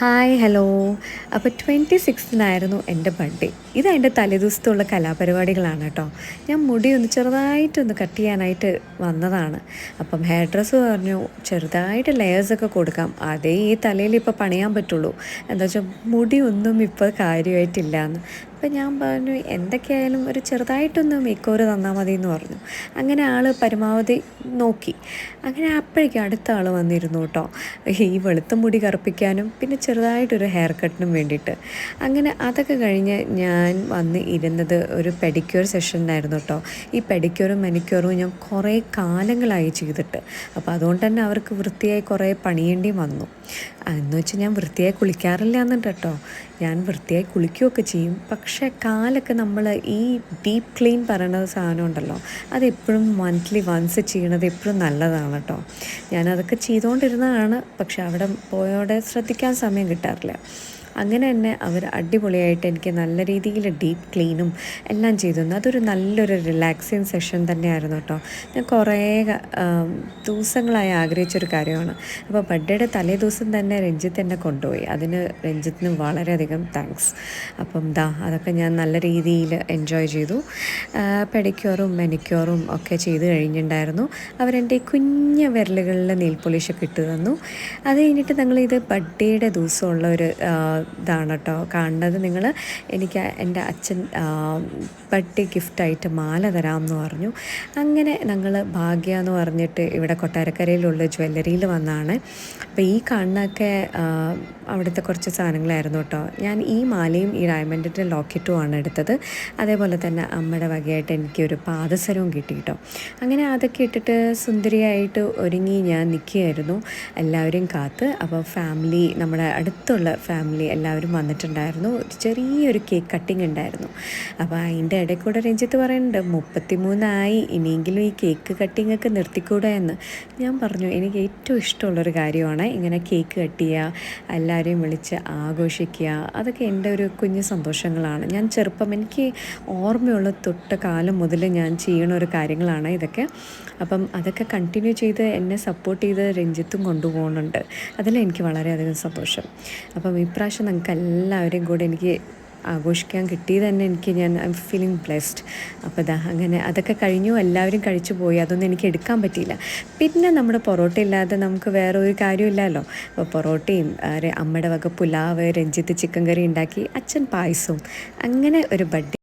Hi hello. അപ്പോൾ 26-നായിരുന്നു എൻ്റെ birthday. ഇത് എൻ്റെ തലേദിവസത്തുള്ള കലാപരിപാടികളാണ് കേട്ടോ. ഞാൻ മുടി ഒന്ന് ചെറുതായിട്ടൊന്ന് കട്ട് ചെയ്യാനായിട്ട് വന്നതാണ്. അപ്പം ഹെയർ ഡ്രസ്സ് പറഞ്ഞു ചെറുതായിട്ട് ലെയേഴ്സൊക്കെ കൊടുക്കാം, അതേ ഈ തലയിൽ ഇപ്പോൾ പണിയാൻ പറ്റുള്ളൂ, എന്താ വെച്ചാൽ മുടി ഒന്നും ഇപ്പോൾ കാര്യമായിട്ടില്ല എന്ന്. അപ്പം ഞാൻ പറഞ്ഞു എന്തൊക്കെയായാലും ഒരു ചെറുതായിട്ടൊന്ന് മേക്ക് ഓവർ തന്നാൽ മതി എന്ന് പറഞ്ഞു. അങ്ങനെ ആൾ പരമാവധി നോക്കി. അങ്ങനെ അപ്പോഴേക്കും അടുത്ത ആൾ വന്നിരുന്നു കേട്ടോ, ഈ വെളുത്ത മുടി കറുപ്പിക്കാനും പിന്നെ ചെറുതായിട്ടൊരു ഹെയർ കട്ടിനും വേണ്ടിയിട്ട്. അങ്ങനെ അതൊക്കെ കഴിഞ്ഞ് ഞാൻ വന്ന് ഇരുന്നത് ഒരു പെഡിക്യൂർ സെഷനായിരുന്നു കേട്ടോ. ഈ പെഡിക്യൂറും മെനിക്യൂറും ഞാൻ കുറേ കാലങ്ങളായി ചെയ്തിട്ട്, അപ്പോൾ അതുകൊണ്ട് തന്നെ അവർക്ക് വൃത്തിയായി കുറേ പണിയേണ്ടി വന്നു. എന്ന് വെച്ചാൽ ഞാൻ വൃത്തിയായി കുളിക്കാറില്ല എന്നുണ്ട് കേട്ടോ, ഞാൻ വൃത്തിയായി കുളിക്കുകയൊക്കെ ചെയ്യും. പക്ഷേ കാലൊക്കെ നമ്മൾ ഈ ഡീപ്പ് ക്ലീൻ പറയുന്ന സാധനം ഉണ്ടല്ലോ, അതെപ്പോഴും മന്ത്ലി വൺസ് ചെയ്യണത് എപ്പോഴും നല്ലതാണ് കേട്ടോ. ഞാനതൊക്കെ ചെയ്തുകൊണ്ടിരുന്നതാണ്, പക്ഷെ അവിടെ പോയോടെ ശ്രദ്ധിക്കാൻ സമയം കിട്ടാറില്ല. അങ്ങനെ തന്നെ അവർ അടിപൊളിയായിട്ട് എനിക്ക് നല്ല രീതിയിൽ ഡീപ്പ് ക്ലീനും എല്ലാം ചെയ്തു തന്നു. അതൊരു നല്ലൊരു റിലാക്സിങ് സെഷൻ തന്നെയായിരുന്നു കേട്ടോ. ഞാൻ കുറേ ദിവസങ്ങളായി ആഗ്രഹിച്ചൊരു കാര്യമാണ്. അപ്പോൾ ബർത്ത്ഡേയുടെ തലേ ദിവസം തന്നെ രഞ്ജിത്ത് എന്നെ കൊണ്ടുപോയി. അതിന് രഞ്ജിത്തിന് വളരെയധികം താങ്ക്സ്. അപ്പം അതൊക്കെ ഞാൻ നല്ല രീതിയിൽ എൻജോയ് ചെയ്തു. പെഡിക്യൂറും മെനിക്യൂറും ഒക്കെ ചെയ്ത് കഴിഞ്ഞിട്ടുണ്ടായിരുന്നു. അവരെൻ്റെ കുഞ്ഞ വിരലുകളിൽ നെയിൽ പോളിഷൊക്കെ ഇട്ട് തന്നു. അത് കഴിഞ്ഞിട്ട് ഞങ്ങളിത് ബർത്ത്ഡേയുടെ ദിവസമുള്ള ഒരു ഇതാണ് കേട്ടോ കാണുന്നത്. നിങ്ങൾ എനിക്ക് എൻ്റെ അച്ഛൻ ബർത്ത്ഡേ ഗിഫ്റ്റായിട്ട് മാല തരാമെന്ന് പറഞ്ഞു. അങ്ങനെ ഞങ്ങൾ ഭാഗ്യ എന്ന് പറഞ്ഞിട്ട് ഇവിടെ കൊട്ടാരക്കരയിലുള്ള ജ്വല്ലറിയിൽ വന്നതാണ്. അപ്പോൾ ഈ കാണുന്നതൊക്കെ അവിടുത്തെ കുറച്ച് സാധനങ്ങളായിരുന്നു കേട്ടോ. ഞാൻ ഈ മാലയും ഈ ഡയമണ്ടിൻ്റെ ലോക്കറ്റുമാണ് എടുത്തത്. അതേപോലെ തന്നെ അമ്മയുടെ വകയായിട്ട് എനിക്കൊരു പാദസരവും കിട്ടി കേട്ടോ. അങ്ങനെ അതൊക്കെ ഇട്ടിട്ട് സുന്ദരിയായിട്ട് ഒരുങ്ങി ഞാൻ നിൽക്കുകയായിരുന്നു എല്ലാവരെയും കാത്ത്. അപ്പോൾ ഫാമിലി, നമ്മുടെ അടുത്തുള്ള ഫാമിലി എല്ലാവരും വന്നിട്ടുണ്ടായിരുന്നു. ചെറിയൊരു കേക്ക് കട്ടിങ് ഉണ്ടായിരുന്നു. അപ്പോൾ അതിൻ്റെ ഇടയിൽ കൂടെ രഞ്ജിത്ത് പറയുന്നുണ്ട് 33 ഇനിയെങ്കിലും ഈ കേക്ക് കട്ടിങ്ങൊക്കെ നിർത്തിക്കൂടെ എന്ന്. ഞാൻ പറഞ്ഞു എനിക്ക് ഏറ്റവും ഇഷ്ടമുള്ളൊരു കാര്യമാണ് ഇങ്ങനെ കേക്ക് കട്ട് ചെയ്യുക, എല്ലാവരെയും വിളിച്ച് ആഘോഷിക്കുക. അതൊക്കെ എൻ്റെ ഒരു കുഞ്ഞു സന്തോഷങ്ങളാണ്. ഞാൻ ചെറുപ്പം എനിക്ക് ഓർമ്മയുള്ള തൊട്ട കാലം മുതൽ ഞാൻ ചെയ്യണ ഒരു കാര്യങ്ങളാണ് ഇതൊക്കെ. അപ്പം അതൊക്കെ കണ്ടിന്യൂ ചെയ്ത് എന്നെ സപ്പോർട്ട് ചെയ്ത് രഞ്ജിത്തും കൊണ്ടുപോകുന്നുണ്ട്. അതിലെനിക്ക് വളരെയധികം സന്തോഷം. അപ്പം ഇപ്രാവശ്യം നിങ്ങൾക്ക് എല്ലാവരെയും കൂടെ എനിക്ക് ആഘോഷിക്കാൻ കിട്ടിയത് തന്നെ ഞാൻ ഐ എം ഫീലിംഗ് ബ്ലെസ്ഡ്. അപ്പോൾ അങ്ങനെ അതൊക്കെ കഴിഞ്ഞു, എല്ലാവരും കഴിച്ചു പോയി. അതൊന്നും എനിക്ക് എടുക്കാൻ പറ്റിയില്ല. പിന്നെ നമ്മുടെ പൊറോട്ട ഇല്ലാതെ നമുക്ക് വേറെ ഒരു കാര്യമില്ലല്ലോ. അപ്പോൾ പൊറോട്ടയും അമ്മയുടെ വക പുലാവ്, രഞ്ജിത്ത് ചിക്കൻ കറി ഉണ്ടാക്കി, അച്ഛൻ പായസവും. അങ്ങനെ ഒരു ബർത്ത്ഡേ